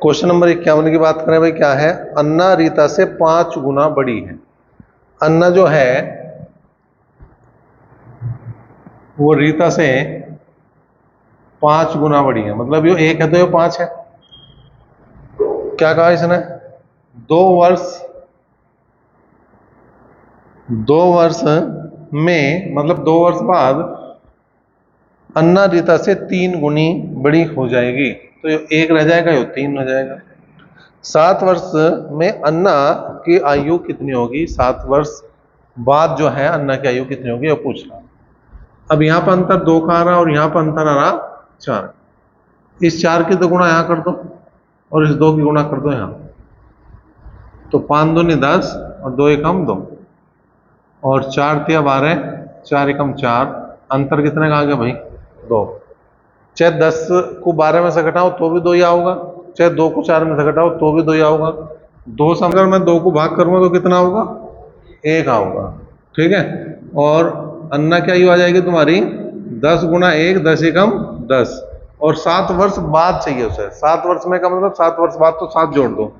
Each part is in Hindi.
क्वेश्चन नंबर 51 की बात करें भाई, क्या है? अन्ना रीता से 5 गुना बड़ी है। अन्ना जो है वो रीता से 5 गुना बड़ी है, मतलब ये 1 है तो ये 5 है। क्या कहा इसने? 2 वर्ष, 2 वर्ष में मतलब 2 वर्ष बाद अन्ना रीता से 3 गुनी बड़ी हो जाएगी, तो ये 1 रह जाएगा, ये 3 हो जाएगा। 7 वर्ष में अन्ना की आयु कितनी होगी? 7 वर्ष बाद जो है अन्ना की आयु कितनी होगी, ये पूछ रहा। अब यहाँ पर अंतर 2 का आ रहा और यहाँ पर अंतर आ रहा 4। इस 4 की 2 गुणा यहाँ कर दो और इस 2 की गुणा कर दो यहाँ, तो 5 दूनी 10 और 2 एकम 2 और 4 तिया 12, 4 एकम 4। अंतर कितने का आ गया भाई? 2। चाहे 10 को 12 में से घटाओ तो भी 2 ही आओगा, चाहे 2 को 4 में से घटाओ तो भी 2 ही आओगा। 2 से अगर मैं 2 को भाग करूंगा तो कितना होगा? 1 आओगा। ठीक है, और अन्ना की आयु आ जाएगी तुम्हारी 10 गुना 1, 10 एकम 10, और 7 वर्ष बाद चाहिए उसे। 7 वर्ष में का मतलब 7 वर्ष बाद, तो 7 जोड़ दो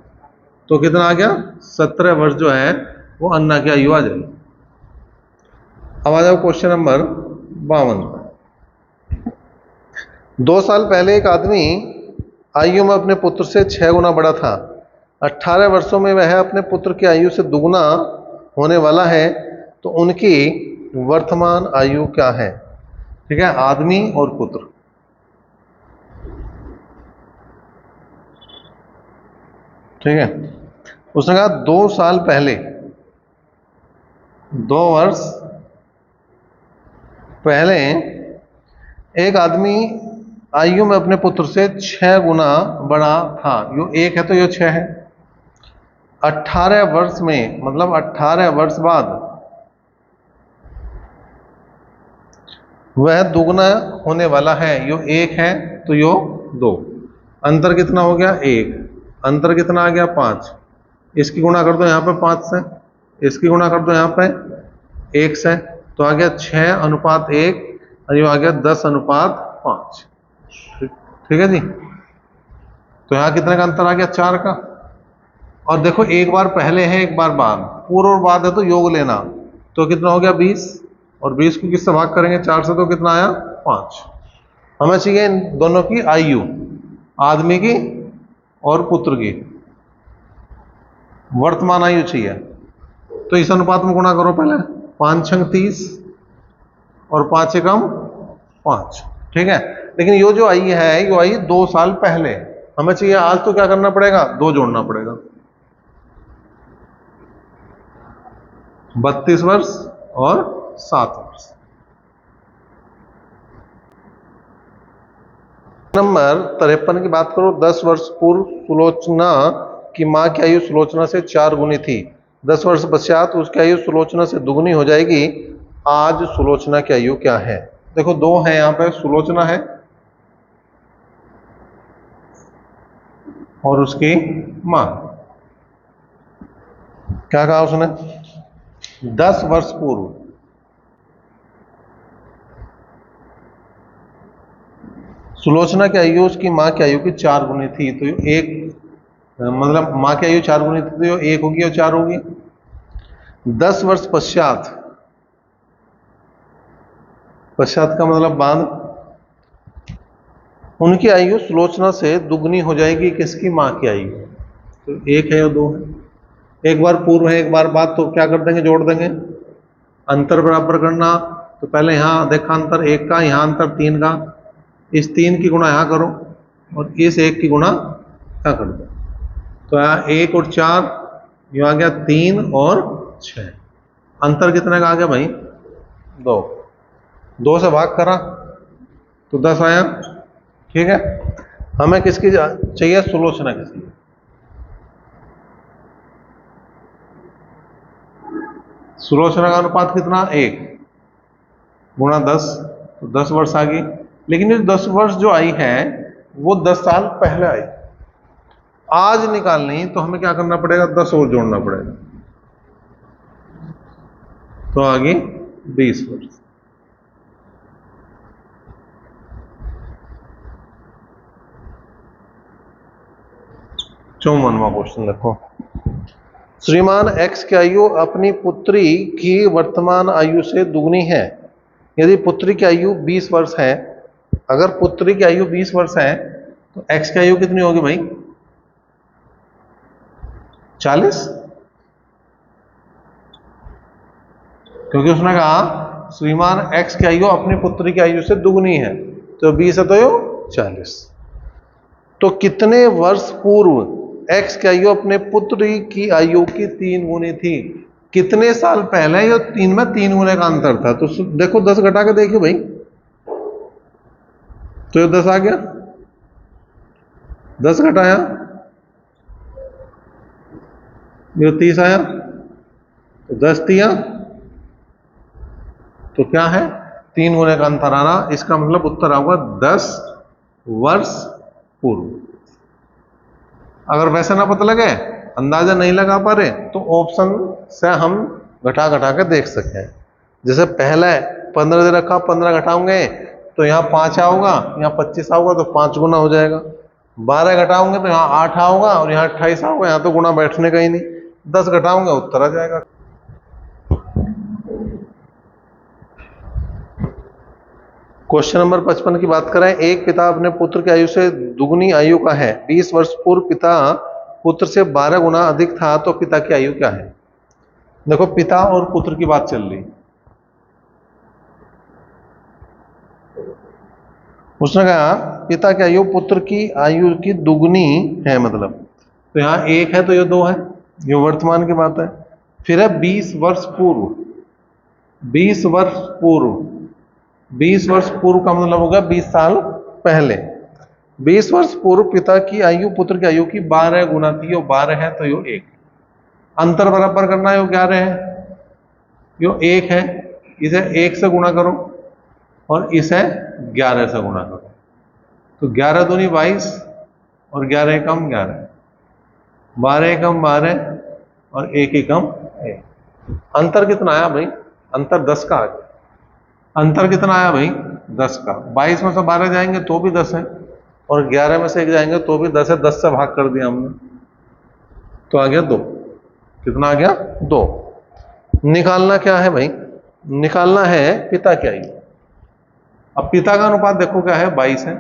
तो कितना आ गया? 17 वर्ष जो है वो अन्ना की आयु आ जाएगी। अब आ जाओ क्वेश्चन नंबर 52 पर। 2 साल पहले एक आदमी आयु में अपने पुत्र से 6 गुना बड़ा था। 18 वर्षों में वह अपने पुत्र की आयु से दुगुना होने वाला है, तो उनकी वर्तमान आयु क्या है? ठीक है, आदमी और पुत्र। ठीक है, उसने कहा 2 साल पहले, 2 वर्ष पहले एक आदमी आयु में अपने पुत्र से 6 गुना बड़ा था। यो 1 है तो यो 6 है। 18 वर्ष में मतलब 18 वर्ष बाद वह दुगना होने वाला है। यो 1 है तो यो 2। अंतर कितना हो गया? 1। अंतर कितना आ गया? 5। इसकी गुणा कर दो यहाँ पे 5 से, इसकी गुणा कर दो यहाँ पे 1 से, तो आ गया 6:1 और ये आ गया 10:5। ठीक है जी, तो यहाँ कितने का अंतर आ गया? 4 का। और देखो एक बार पहले है एक बार बाद, पूर्व और बाद है तो योग लेना, तो कितना हो गया? 20, और 20 को किससे भाग करेंगे? 4 से, तो कितना आया? 5। हमें चाहिए इन दोनों की आयु, आदमी की और पुत्र की वर्तमान आयु चाहिए। तो इस अनुपात में गुणा करो पहले, 5 छंग 30 और 5 एकम 5। ठीक है, लेकिन यो जो आई है यो आई 2 साल पहले। हमें चाहिए आज, तो क्या करना पड़ेगा? 2 जोड़ना पड़ेगा। 32 वर्ष और 7 वर्ष। नंबर 53 की बात करो। 10 वर्ष पूर्व सुलोचना की मां की आयु सुलोचना से 4 गुनी थी। 10 वर्ष पश्चात उसकी आयु सुलोचना से दुगुनी हो जाएगी। आज सुलोचना की आयु क्या है? देखो 2 है यहाँ पे, सुलोचना है और उसकी मां। क्या कहा उसने? 10 वर्ष पूर्व सुलोचना की आयु उसकी मां की आयु की 4 गुनी थी, तो ये 1 मतलब मां की आयु 4 गुनी थी तो ये 1 होगी और 4 होगी। 10 वर्ष पश्चात, पश्चात का मतलब बाद, उनकी आयु सुलोचना से दुगनी हो जाएगी। किसकी? मां की आयु। तो 1 है और 2 है। एक बार पूर्व है एक बार बाद, तो क्या कर देंगे? जोड़ देंगे। अंतर बराबर करना, तो पहले यहां देखा अंतर 1 का, यहां अंतर 3 का, इस 3 की गुणा यहां करो और इस 1 की गुणा यहां कर दो, तो यहाँ 1 और 4, ये आ गया 3 और 6। अंतर कितने का आ गया भाई? 2। 2 से भाग करा तो 10 आया। ठीक है, हमें किसकी चाहिए? सुलोचना किसकी? सुलोचना का अनुपात कितना? 1 गुणा 10, तो 10 वर्ष आ गई। लेकिन ये 10 वर्ष जो आई है वो 10 साल पहले आई। आज निकालनी तो हमें क्या करना पड़ेगा? 10 और जोड़ना पड़ेगा, तो आगे 20 वर्ष। 54वां क्वेश्चन देखो। श्रीमान एक्स की आयु अपनी पुत्री की वर्तमान आयु से दुगनी है। यदि पुत्री की आयु 20 वर्ष है, अगर पुत्री की आयु 20 वर्ष है तो एक्स की आयु कितनी होगी भाई? 40। क्योंकि उसने कहा श्रीमान एक्स की आयु अपनी पुत्री की आयु से दुगनी है, तो 20 है तो यो 40। तो कितने वर्ष पूर्व एक्स की आयु अपने पुत्री की आयु की 3 गुनी थी? कितने साल पहले ये 3 में 3 गुने का अंतर था? तो देखो 10 घटा के देखिए भाई, तो ये 10 आ गया, 10 घटाया ये 30 आया, तो 10 दिया, तो क्या है 3 गुने का अंतर आ रहा। इसका मतलब उत्तर आऊगा 10 वर्ष पूर्व। अगर वैसे ना पता लगे, अंदाजा नहीं लगा पा रहे, तो ऑप्शन से हम घटा घटा के देख सकते हैं। जैसे पहले 15 दे रखा, 15 घटाओगे तो यहाँ 5 आओगा, यहाँ 25 आओगा तो 5 गुना हो जाएगा। 12 घटाओगे तो यहाँ 8 आओगा और यहाँ 28 आओगा, यहाँ तो गुना बैठने का ही नहीं। 10 घटाओगे उत्तर आ जाएगा। क्वेश्चन नंबर 55 की बात करें। एक पिता अपने पुत्र की आयु से दुगनी आयु का है। 20 वर्ष पूर्व पिता पुत्र से 12 गुना अधिक था, तो पिता की आयु क्या है? देखो पिता और पुत्र की बात चल रही। उसने कहा पिता की आयु पुत्र की आयु की दुगनी है, मतलब तो यहाँ 1 है तो ये 2 है, ये वर्तमान की बात है। फिर है 20 वर्ष पूर्व। 20 वर्ष पूर्व, 20 वर्ष पूर्व का मतलब होगा 20 साल पहले। 20 वर्ष पूर्व पिता की आयु पुत्र की आयु की 12 गुना थी। यो 12 है तो यो 1। अंतर बराबर करना है, यो 11 है, यो 1 है। इसे 1 से गुणा करो और इसे 11 से गुणा करो, तो 11 दूनी 22 और 11 एकम 11, 12 एकम 12 और 1 एकम 1। अंतर कितना आया भाई? अंतर 10 का आ गया। अंतर कितना आया भाई? 10 का। 22 में से 12 जाएंगे तो भी 10 है, और 11 में से 1 जाएंगे तो भी 10 है। 10 से भाग कर दिया हमने तो आ गया 2। कितना आ गया? 2। निकालना क्या है भाई? निकालना है पिता की आयु। अब पिता का अनुपात देखो क्या है? 22 है।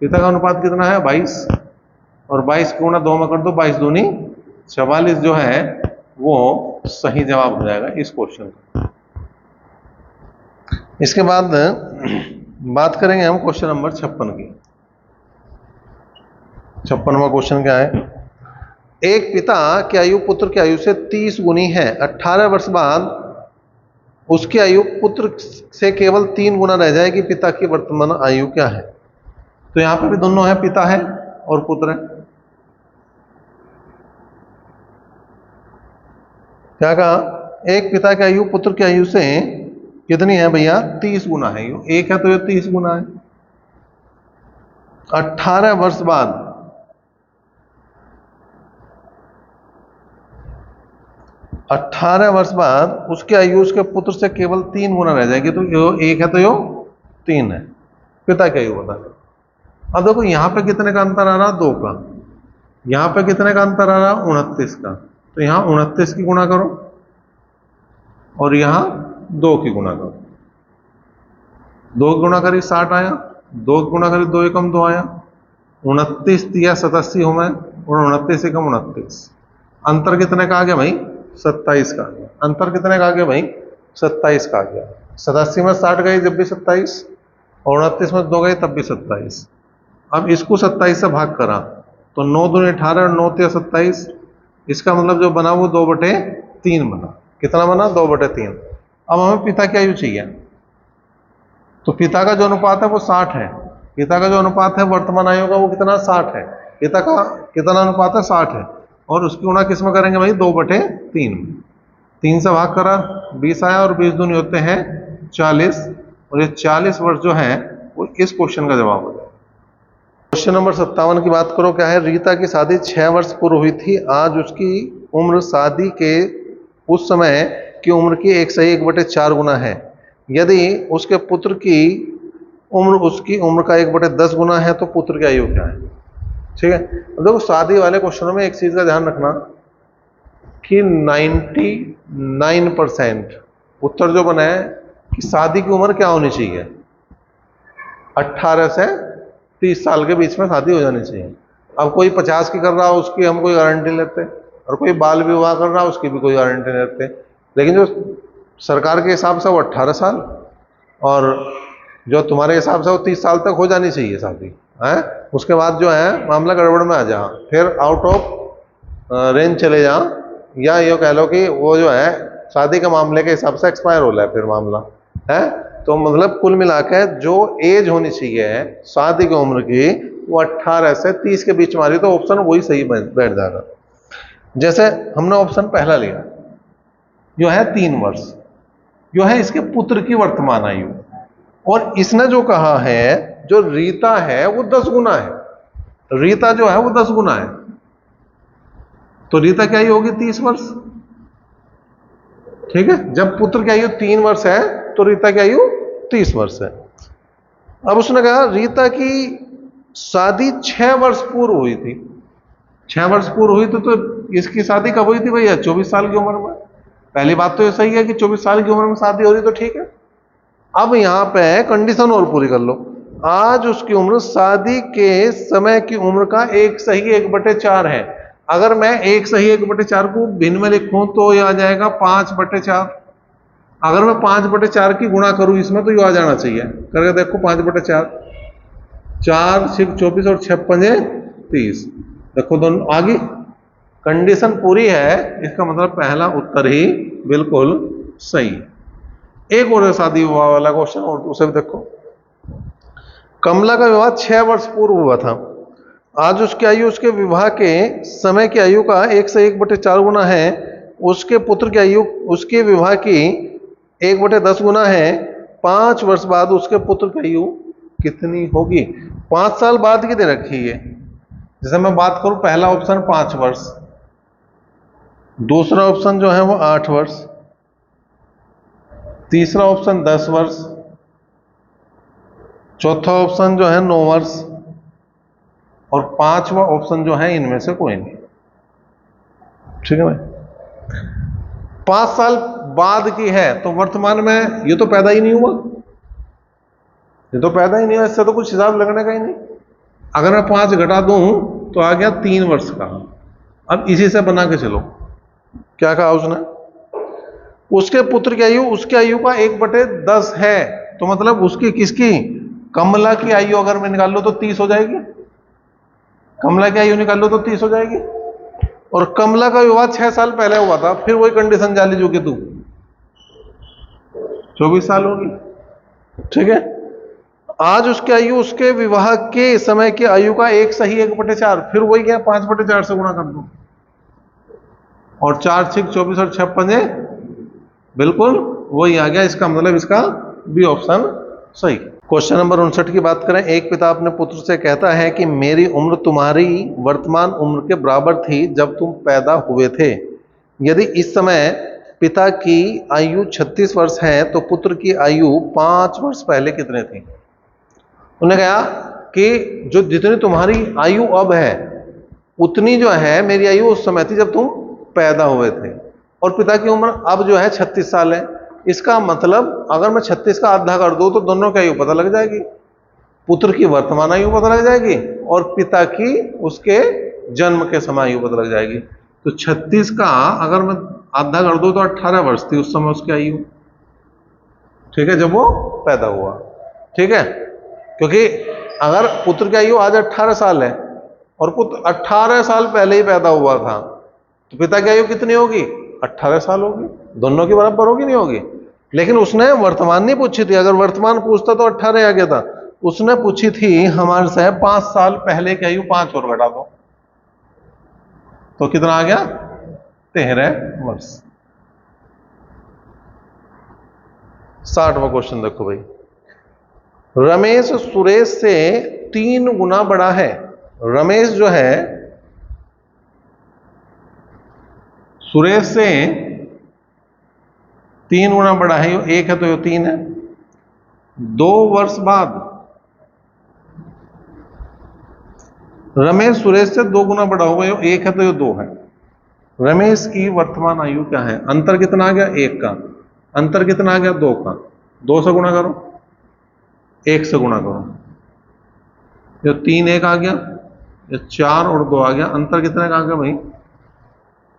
पिता का अनुपात कितना है? 22, और 22 को गुणा 2 में कर दो, 22 दूनी 44 जो है वो सही जवाब हो जाएगा इस क्वेश्चन का। इसके बाद बात करेंगे हम क्वेश्चन नंबर 56 की। 56वां क्वेश्चन क्या है? एक पिता की आयु पुत्र की आयु से 30 गुनी है। 18 वर्ष बाद उसकी आयु पुत्र से केवल 3 गुना रह जाएगी। पिता की वर्तमान आयु क्या है? तो यहां पे भी दोनों है, पिता है और पुत्र है। क्या कहा? एक पिता की आयु पुत्र की आयु से कितनी है भैया? 30 गुना है। यो 1 है तो ये 30 गुना है। 18 वर्ष बाद 18 वर्ष बाद उसकी आयु उसके पुत्र से केवल 3 गुना रह जाएगी। तो यो 1 है तो यो 3 है। पिता की आयु बता दो। अब देखो यहां पे कितने का अंतर आ रहा? 2 का। यहां पे कितने का अंतर आ रहा? 29 का। तो यहां 29 की गुणा करो और यहां 2 की गुणा करो। 2 की गुणा करी 60 आया, 2 की गुणा करी 2 एकम 2 आया। 29 दिया 87 हो मैं, और 29 एकम 29। अंतर कितने का आ गया भाई? 27 का आ गया। अंतर कितने का आ गया भाई? 27 का आ गया। 87 में 60 गई जब भी 27, और 29 में 2 गई तब भी 27। अब इसको 27 से भाग करा तो 9 दूनी 18 और 9 तिया 27। इसका मतलब जो बना वो 2/3 बना। कितना बना? 2/3। अब हमें पिता की आयु चाहिए, तो पिता का जो अनुपात है वो 60 है। पिता का जो अनुपात है वर्तमान आयु का वो कितना? 60 है। पिता का कितना अनुपात है? 60 है। और उसकी गुणा किस में करेंगे भाई? 2/3 में। 3 से भाग करा 20 आया, और 20 दूनी होते हैं 40, और ये 40 वर्ष जो है वो इस क्वेश्चन का जवाब हो जाएगा। क्वेश्चन नंबर 57 की बात करो। क्या है? रीता की शादी 6 वर्ष पूर्व हुई थी। आज उसकी उम्र शादी के उस समय की उम्र की 1/4 गुना है। यदि उसके पुत्र की उम्र उसकी उम्र का 1/10 गुना है तो पुत्र की आयु क्या है? ठीक है। अब देखो शादी वाले क्वेश्चनों में एक चीज का ध्यान रखना कि 99% उत्तर जो बना है कि शादी की उम्र क्या होनी चाहिए, 18 से 30 साल के बीच में शादी हो जानी चाहिए। अब कोई 50 की कर रहा हो उसकी हम कोई गारंटी नहीं लेते, और कोई बाल विवाह कर रहा हो उसकी भी कोई गारंटी नहीं लेते, लेकिन जो सरकार के हिसाब से वो 18 साल, और जो तुम्हारे हिसाब से वो 30 साल तक हो जानी चाहिए शादी है। उसके बाद जो है मामला गड़बड़ में आ जा, फिर आउट ऑफ रेंज चले जा, या ये कह लो कि वो जो है शादी के मामले के हिसाब से एक्सपायर हो रहा है फिर मामला है। तो मतलब कुल मिलाकर जो एज होनी चाहिए शादी की उम्र की वो 18 से 30 के बीच मारी, तो ऑप्शन वही सही बैठ जाएगा। जैसे हमने ऑप्शन पहला लिया जो है 3 वर्ष, जो है इसके पुत्र की वर्तमान आयु, और इसने जो कहा है जो रीता है वो 10 गुना है, रीता जो है वो 10 गुना है, तो रीता की आयु होगी 30 वर्ष। ठीक है, जब पुत्र की आयु 3 वर्ष है तो रीता की आयु 30 वर्ष है। अब उसने कहा रीता की शादी 6 वर्ष पूर्व हुई थी, 6 वर्ष पूर्व हुई तो इसकी शादी कब हुई थी भैया, 24 साल की उम्र में। पहली बात तो ये सही है कि 24 साल की उम्र में शादी हो रही तो ठीक है। अब यहां पे कंडीशन और पूरी कर लो, आज उसकी उम्र शादी के समय की उम्र का 1 सही 1/4 है। अगर मैं 1 सही 1/4 को भिन्न में लिखूं तो ये आ जाएगा 5/4। अगर मैं 5/4 की गुणा करूं इसमें तो ये आ जाना चाहिए, करके देखो 5/4, 4 6 24 और 6 5 30, देखो दोनों आ गई, कंडीशन पूरी है, इसका मतलब पहला उत्तर ही बिल्कुल सही। एक और शादी विवाह वाला क्वेश्चन और उसे भी देखो। कमला का विवाह 6 वर्ष पूर्व हुआ था, आज उसकी आयु उसके विवाह के समय की आयु का 1 से 1/4 गुना है, उसके पुत्र की आयु उसके विवाह की 1/10 गुना है, 5 वर्ष बाद उसके पुत्र की आयु कितनी होगी। 5 साल बाद की दे रखी है। जैसे मैं बात करूं पहला ऑप्शन 5 वर्ष, दूसरा ऑप्शन जो है वो 8 वर्ष, तीसरा ऑप्शन 10 वर्ष, चौथा ऑप्शन जो है 9 वर्ष, और पांचवा ऑप्शन जो है इनमें से कोई नहीं। ठीक है भाई, 5 साल बाद की है तो वर्तमान में ये तो पैदा ही नहीं हुआ, ये तो पैदा ही नहीं हुआ, इससे तो कुछ हिसाब लगने का ही नहीं। अगर मैं 5 घटा दूं तो आ गया 3 वर्ष का। अब इसी से बना के चलो, क्या कहा उसने, उसके पुत्र की आयु उसकी आयु का 1/10 है, तो मतलब उसकी किसकी, कमला की आयु अगर मैं निकाल लो तो 30 हो जाएगी, कमला की आयु निकाल लो तो 30 हो जाएगी। और कमला का विवाह 6 साल पहले हुआ था, फिर वही कंडीशन जाली जो कि तू 24 साल होगी। ठीक है, आज उसकी आयु उसके विवाह के समय की आयु का 1 सही 1/4, फिर वही क्या 5/4 से गुणा कर दो, और 4 6 24 और 6 5 बिल्कुल वही आ गया, इसका मतलब इसका बी ऑप्शन सही। क्वेश्चन नंबर 59 की बात करें। एक पिता अपने पुत्र से कहता है कि मेरी उम्र तुम्हारी वर्तमान उम्र के बराबर थी जब तुम पैदा हुए थे। यदि इस समय पिता की आयु 36 वर्ष है तो पुत्र की आयु 5 वर्ष पहले कितने थी। उन्होंने कहा कि जो जितनी तुम्हारी आयु अब है उतनी जो है मेरी आयु उस समय थी जब तुम पैदा हुए थे, और पिता की उम्र अब जो है 36 साल है। इसका मतलब अगर मैं 36 का आधा कर दूं तो दोनों की आयु पता लग जाएगी, पुत्र की वर्तमान आयु पता लग जाएगी और पिता की उसके जन्म के समय आयु पता लग जाएगी। तो 36 का अगर मैं आधा कर दूं तो 18 वर्ष थी उस समय उसकी आयु। ठीक है, जब वो पैदा हुआ। ठीक है, क्योंकि अगर पुत्र की आयु आज 18 साल है और पुत्र 18 साल पहले ही पैदा हुआ था तो पिता की आयु कितनी होगी, 18 साल होगी, दोनों की बराबर होगी नहीं होगी। लेकिन उसने वर्तमान नहीं पूछी थी, अगर वर्तमान पूछता तो 18 आ गया था, उसने पूछी थी हमारे से 5 साल पहले की आयु, 5 और घटा दो तो कितना आ गया, 13 वर्ष। 60वां क्वेश्चन देखो भाई, रमेश सुरेश से 3 गुना बड़ा है। रमेश जो है सुरेश से 3 गुना बड़ा है, यो 1 है तो यो 3 है। 2 वर्ष बाद रमेश सुरेश से 2 गुना बड़ा होगा, ये 1 है तो ये 2 है। रमेश की वर्तमान आयु क्या है? अंतर कितना आ गया? 1 का। अंतर कितना आ गया? 2 का। 2 से गुणा करो, 1 से गुणा करो, ये 3 1 आ गया, ये 4 और 2 आ गया। अंतर कितने का आ गया भाई?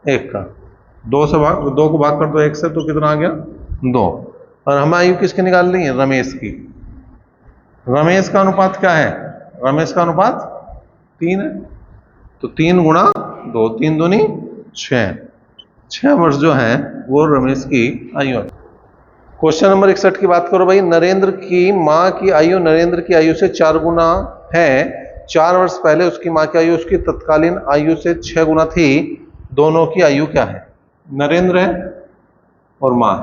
1 का। 2 को भाग कर दो 1 से तो कितना आ गया? 2। और हमें आयु किसकी निकाल ली है? रमेश की। रमेश का अनुपात क्या है? रमेश का अनुपात 3 है, तो 3 गुणा 2, 3 दूनी 6। 6 वर्ष जो है वो रमेश की आयु है। क्वेश्चन नंबर 61 की बात करो भाई। नरेंद्र की माँ की आयु नरेंद्र की आयु से 4 गुना है। 4 वर्ष पहले उसकी माँ की आयु उसकी तत्कालीन आयु से 6 गुना थी। दोनों की आयु क्या है? नरेंद्र है और माँ,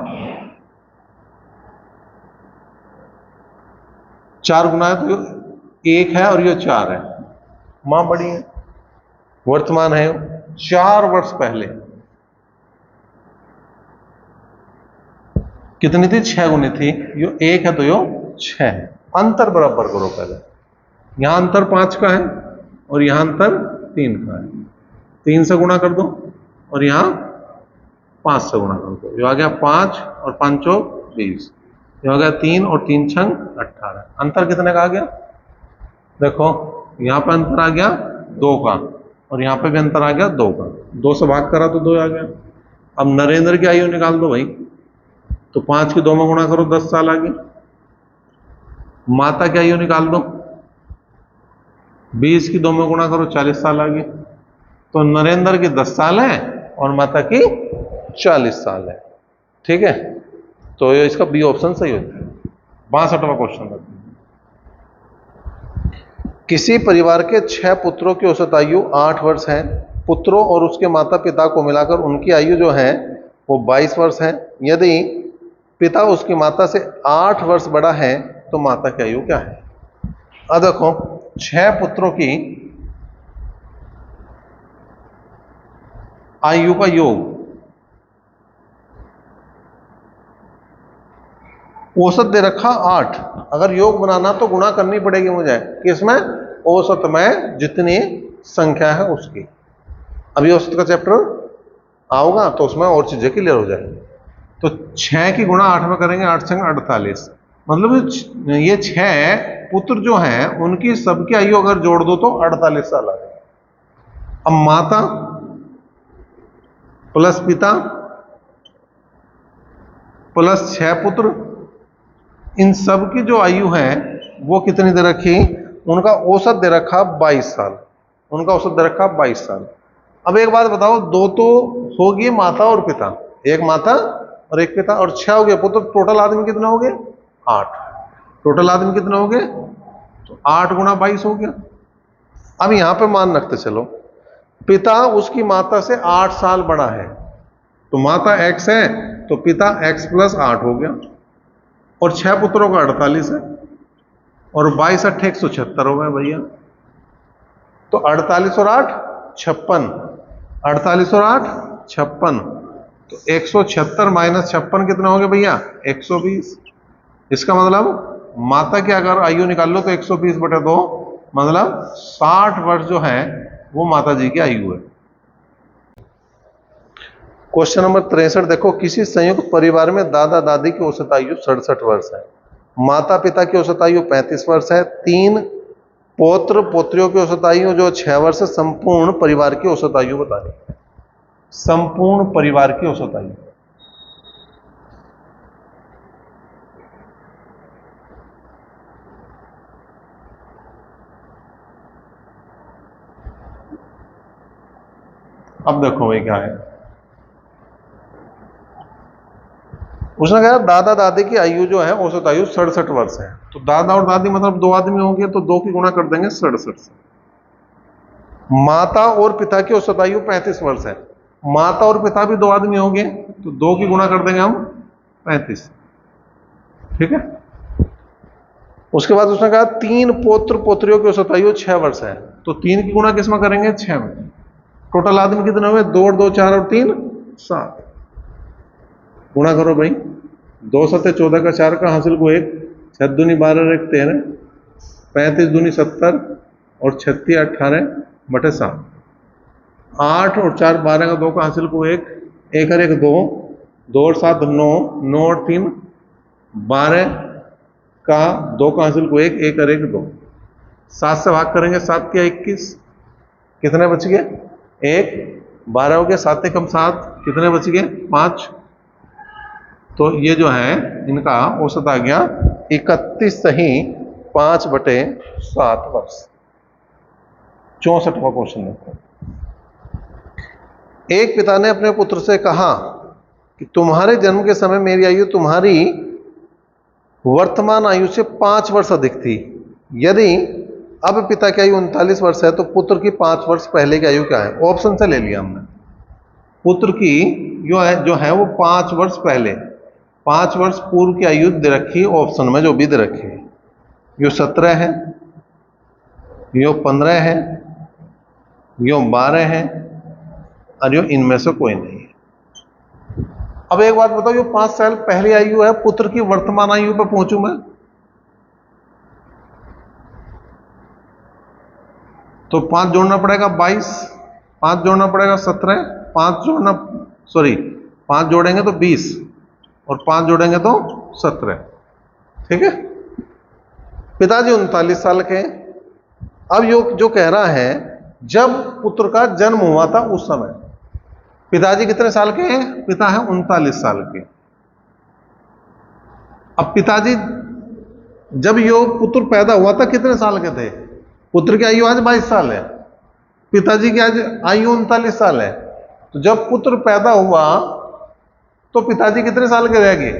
4 गुना है तो 1 है और ये 4 है। माँ बड़ी है, वर्तमान है 4 वर्ष पहले कितनी थी? 6 गुनी थी। यो 1 है तो यो 6 है। अंतर बराबर करो पहले। यहां अंतर 5 का है और यहां अंतर 3 का है। 3 से गुणा कर दो और यहां 5 से गुणा कर दो। ये आ गया 5 और 5 चौक 20। ये आ गया 3 और 3 छंग 18। अंतर कितने का आ गया? देखो यहां पर अंतर आ गया 2 का और यहां पे भी अंतर आ गया 2 का। 2 से भाग करा तो 2 आ गया। अब नरेंद्र की आयु निकाल दो भाई, तो 5 की 2 में गुणा करो 10 साल आ गए। माता की आयु निकाल दो, 20 की 2 में गुणा करो 40 साल आ गए। तो नरेंद्र की 10 साल है और माता की 40 साल है। ठीक है, तो ये इसका बी ऑप्शन सही हो जाएगा। 62वां क्वेश्चन। किसी परिवार के 6 पुत्रों की औसत आयु 8 वर्ष है। पुत्रों और उसके माता पिता को मिलाकर उनकी आयु जो है वो 22 वर्ष है। यदि पिता उसकी माता से 8 वर्ष बड़ा है तो माता की आयु क्या है? अब देखो 6 पुत्रों की आयु का योग, औसत दे रखा 8। अगर योग बनाना तो गुणा करनी पड़ेगी मुझे किसमें? औसत में जितनी संख्या है उसकी। अभी औसत का चैप्टर आओगा तो उसमें और चीजें क्लियर हो जाएंगी। तो 6 की गुणा 8 में करेंगे, 8 छंग 48। मतलब ये 6 पुत्र जो हैं उनकी सबकी आयु अगर जोड़ दो तो 48 साल आ जाए। अब माता प्लस पिता प्लस 6 पुत्र, इन सब की जो आयु है वो कितनी दे रखी? उनका औसत दे रखा 22 साल। उनका औसत दे रखा 22 साल। अब एक बात बताओ, 2 तो होगी माता और पिता, एक माता और एक पिता, और 6 हो गए पुत्र। टोटल आदमी कितने हो गए? 8। टोटल आदमी कितने हो गए? तो 8 गुणा 22 हो गया। अब यहां पे मान रखते चलो पिता उसकी माता से 8 साल बड़ा है, तो माता x है तो पिता x प्लस 8 हो गया, और 6 पुत्रों का 48 है, और 22 अट्ठे 176 हो गए भैया। तो 48 और 8 56, 48 और 8 56, तो 176 माइनस 56 कितना हो गया भैया? 120। इसका मतलब माता की अगर आयु निकाल लो तो 120 बटे 2, मतलब 60 वर्ष जो है वो माता जी की आयु है। क्वेश्चन नंबर 63 देखो। किसी संयुक्त परिवार में दादा दादी की औसत आयु 67 वर्ष है। माता पिता की औसत आयु 35 वर्ष है। 3 पौत्र पोत्रियों की औसत आयु जो 6 वर्ष है। संपूर्ण परिवार की औसत आयु बतानी है। संपूर्ण परिवार की औसत आयु। अब देखो भाई क्या है, उसने कहा दादा दादी की आयु जो है औसत आयु 67 वर्ष है। तो दादा और दादी मतलब 2 आदमी होंगे तो 2 की गुणा कर देंगे 67 से। माता और पिता की औसत आयु 35 वर्ष है। माता और पिता भी 2 आदमी होंगे तो 2 की गुणा कर देंगे हम 35। ठीक है, उसके बाद उसने कहा 3 पौत्र पोत्रियों की औसत आयु 6 वर्ष है। तो 3 की गुणा किसमें करेंगे? 6 में। टोटल आदमी कितने हुए? 2 और 2 4 और 3 7। गुणा करो भाई, 2 सत्ते 14 का 4 का हासिल को 1, 6 दूनी 12 1 13, 35 दूनी 70, और 36 18/7। 8 और 4 12 का 2 का हासिल को 1, 1 और 1 2, 2 और 7 9, 9 और 3 12 का 2 का हासिल को 1, 1 और 1 2। 7 से भाग करेंगे, 7 के 21, कितने बच गए? 1। 12 हो गया, 7 एकम 7, कितने बच गए? 5। तो ये जो है इनका औसत आ गया 31 सही 5/7 वर्ष। 64वां क्वेश्चन देखो। एक पिता ने अपने पुत्र से कहा कि तुम्हारे जन्म के समय मेरी आयु तुम्हारी वर्तमान आयु से 5 वर्ष अधिक थी। यदि अब पिता की आयु 39 वर्ष है तो पुत्र की 5 वर्ष पहले की आयु क्या है? ऑप्शन से ले लिया हमने। पुत्र की जो है वो 5 वर्ष पहले, 5 वर्ष पूर्व की आयु दे रखी ऑप्शन में, जो भी दे रखी है। यो 17 है, यो 15 है, यो 12 है, और यो इनमें से कोई नहीं है। अब एक बात बताओ, यो 5 साल पहली आयु है, पुत्र की वर्तमान आयु पे पहुंचू मैं तो 5 जोड़ना पड़ेगा 22, 5 जोड़ना पड़ेगा 17, 5 जोड़ेंगे तो 20, और 5 जोड़ेंगे तो 17। ठीक है। पिताजी 39 साल के। अब यो जो कह रहा है जब पुत्र का जन्म हुआ था उस समय पिताजी कितने साल के हैं? पिता है 39 साल के। अब पिताजी जब यो पुत्र पैदा हुआ था कितने साल के थे? पुत्र की आयु आज 22 साल है, पिताजी की आज आयु 39 साल है। तो जब पुत्र पैदा हुआ तो पिताजी कितने साल के रह गए?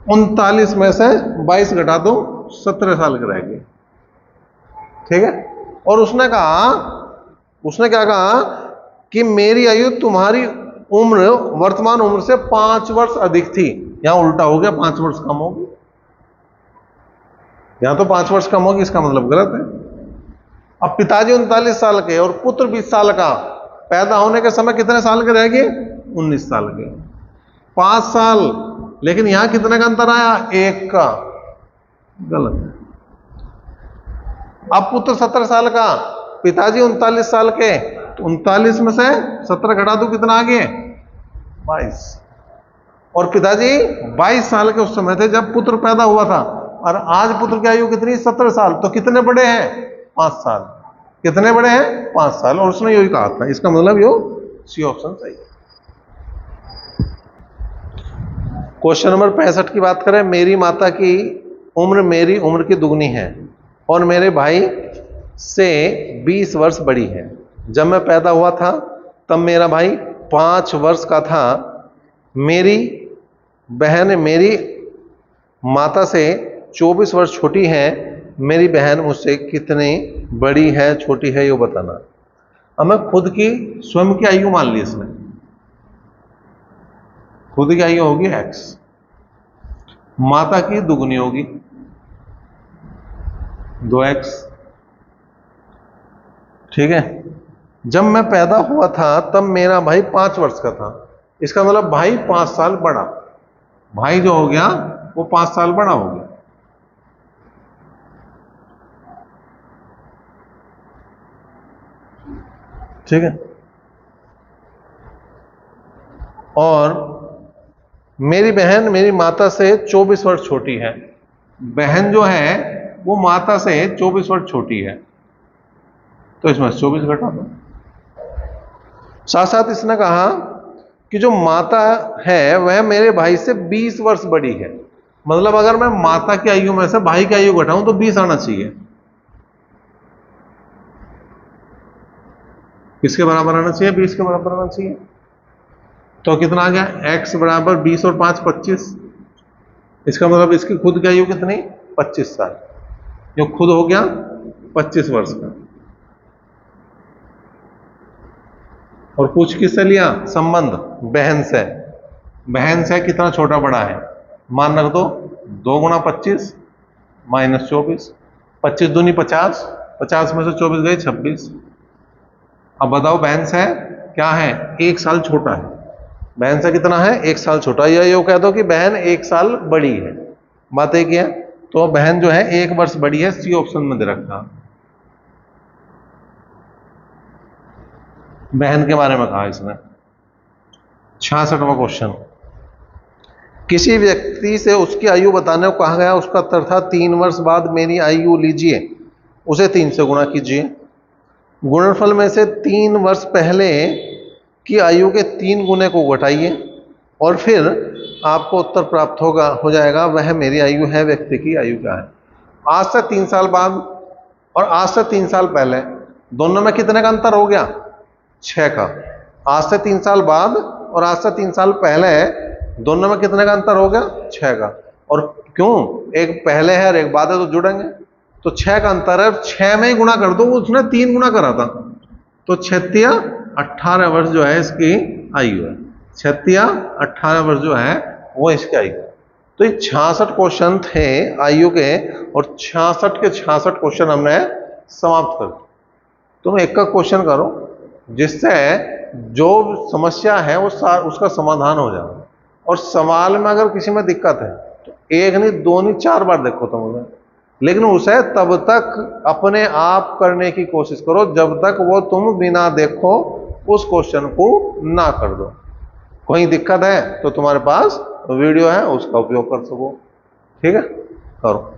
39 में से 22 घटा दो, 17 साल के रह गए। ठीक है। और उसने क्या कहा कि मेरी आयु तुम्हारी उम्र वर्तमान उम्र से 5 वर्ष अधिक थी। यहां उल्टा हो गया, 5 वर्ष कम होगी। यहां तो 5 वर्ष कम होगी, इसका मतलब गलत है। अब पिताजी 39 साल के और पुत्र 20 साल का, पैदा होने के समय कितने साल के रह गए? 19 साल के। 5 साल, लेकिन यहां कितने का अंतर आया? 1 का। गलत है। अब पुत्र 17 साल का, पिताजी 39 साल के, तो 39 में से 17 घटा दो, कितना आ गए? 22। और पिताजी 22 साल के उस समय थे जब पुत्र पैदा हुआ था, और आज पुत्र की आयु कितनी? 17 साल। तो कितने बड़े हैं? 5 साल। कितने बड़े हैं? 5 साल। और उसने यही कहा था, इसका मतलब यो सी ऑप्शन सही है। क्वेश्चन नंबर 65 की बात करें। मेरी माता की उम्र मेरी उम्र की दुगनी है और मेरे भाई से 20 वर्ष बड़ी है। जब मैं पैदा हुआ था तब मेरा भाई 5 वर्ष का था। मेरी बहन मेरी माता से 24 वर्ष छोटी है। मेरी बहन मुझसे कितनी बड़ी है, छोटी है, ये बताना। अब मैं खुद की स्वयं की आयु मान ली इसने। खुद की आयु होगी x, माता की दुगनी होगी 2x। ठीक है। जब मैं पैदा हुआ था तब मेरा भाई 5 वर्ष का था। इसका मतलब भाई 5 साल बड़ा, भाई जो हो गया वो 5 साल बड़ा हो गया। ठीक है। और मेरी बहन मेरी माता से 24 वर्ष छोटी है। बहन जो है वो माता से 24 वर्ष छोटी है, तो इसमें 24 घटा दो। साथ साथ इसने कहा कि जो माता है वह मेरे भाई से 20 वर्ष बड़ी है। मतलब अगर मैं माता की आयु में से भाई की आयु घटाऊं तो 20 आना चाहिए। किसके बराबर आना चाहिए? 20 के बराबर आना चाहिए। तो कितना आ गया? x बराबर 20 और 5 25। इसका मतलब इसकी खुद की आयु कितनी? 25 साल। जो खुद हो गया 25 वर्ष का। और पूछ किससे लिया? संबंध बहन से। बहन से कितना छोटा बड़ा है? मान रख दो 2 गुणा 25 माइनस 24। 25 दूनी 50, 50 में से 24 गए 26। अब बताओ बहन से क्या है? 1 साल छोटा है। बहन से कितना है? 1 साल छोटा। या ये कह दो कि बहन 1 साल बड़ी है। बात एक है। तो बहन जो है 1 वर्ष बड़ी है, सी ऑप्शन में दे रखा। बहन के बारे में कहा इसने। 66वां क्वेश्चन, किसी व्यक्ति से उसकी आयु बताने को कहा गया, उसका उत्तर था 3 वर्ष बाद मेरी आयु लीजिए, उसे 3 से गुणा कीजिए। गुणनफल में से 3 वर्ष पहले की आयु के 3 गुने को घटाइए और फिर आपको उत्तर प्राप्त हो जाएगा, वह मेरी आयु है, व्यक्ति की आयु क्या है। आज से 3 साल बाद और आज से 3 साल पहले दोनों में कितने का अंतर हो गया? 6 का। आज से 3 साल बाद और आज से 3 साल पहले दोनों में कितने का अंतर हो गया? 6 का। और क्यों? एक पहले है और एक बाद है तो जुड़ेंगे, तो 6 का अंतर है, 6 में ही गुणा कर दो, उसने 3 गुणा करा था, तो 36 18 वर्ष जो है इसकी आयु है। 36 18 वर्ष जो है वो इसकी आयु है। तो ये 66 क्वेश्चन थे आयु के, और 66 के 66 क्वेश्चन हमने समाप्त कर दिए। तुम एक का क्वेश्चन करो जिससे जो समस्या है वो उसका समाधान हो जाए। और सवाल में अगर किसी में दिक्कत है तो 1 नहीं 2 नहीं 4 बार देखो तुम उसे, लेकिन उसे तब तक अपने आप करने की कोशिश करो जब तक वो तुम बिना देखो उस क्वेश्चन को ना कर दो। कोई दिक्कत है तो तुम्हारे पास वीडियो है, उसका उपयोग कर सको। ठीक है, करो।